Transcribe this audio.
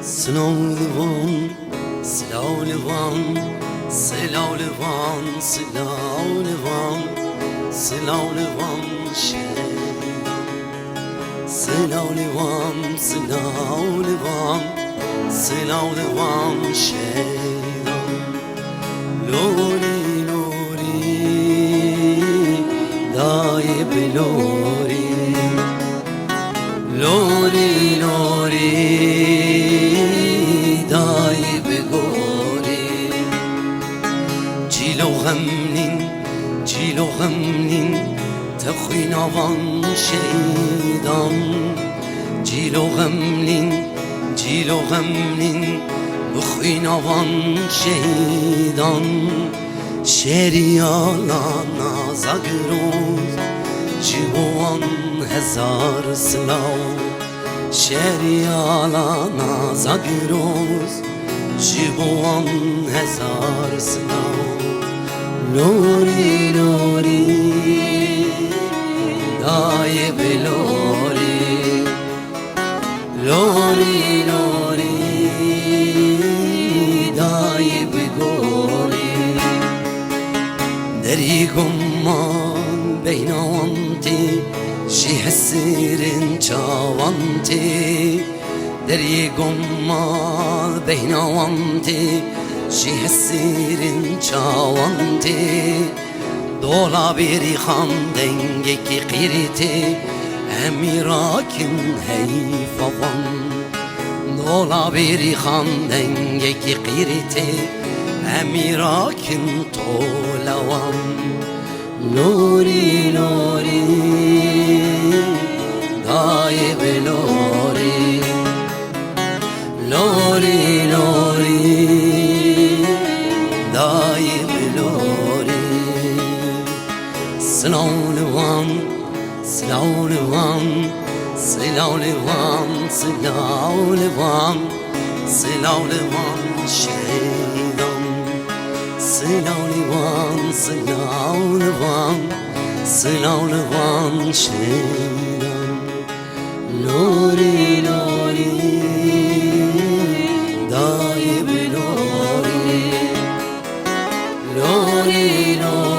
Slavlivan, Slavlivan, Slavlivan, Slavlivan, Slavlivan şeydan. Slavlivan, Slavlivan, Slavlivan şeydan. Lori, lori, dayıp lori, lori, lori, dayıp gori. Cilo gamnin, تخوین آوان شیدان. جیلو غملین بخوین آوان شیدان. شریالا نازگروز جوان هزار سلاو. شریالا نازگروز جوان هزار سلاو. لوری لوری دایب لوری، لوری لوری دایب گوری. دری گمان بینانتی شی حسیرین چاوانتی. دری گمان بینانتی شی حسیرین چاوانتی. دولا بیری خان دنگی کی قیریتی امیراکن حیفوان. دولا بیری خان دنگی کی قیریتی امیراکن طولوان. لوری لوری دایب لوری، لوری لوری دایب لوری. Slavlivan, Slavlivan, Slavlivan, Slavlivan, Slavlivan şeydan. Slavlivan, Slavlivan, Slavlivan şeydan. Lori lori dayıp lori, lori lori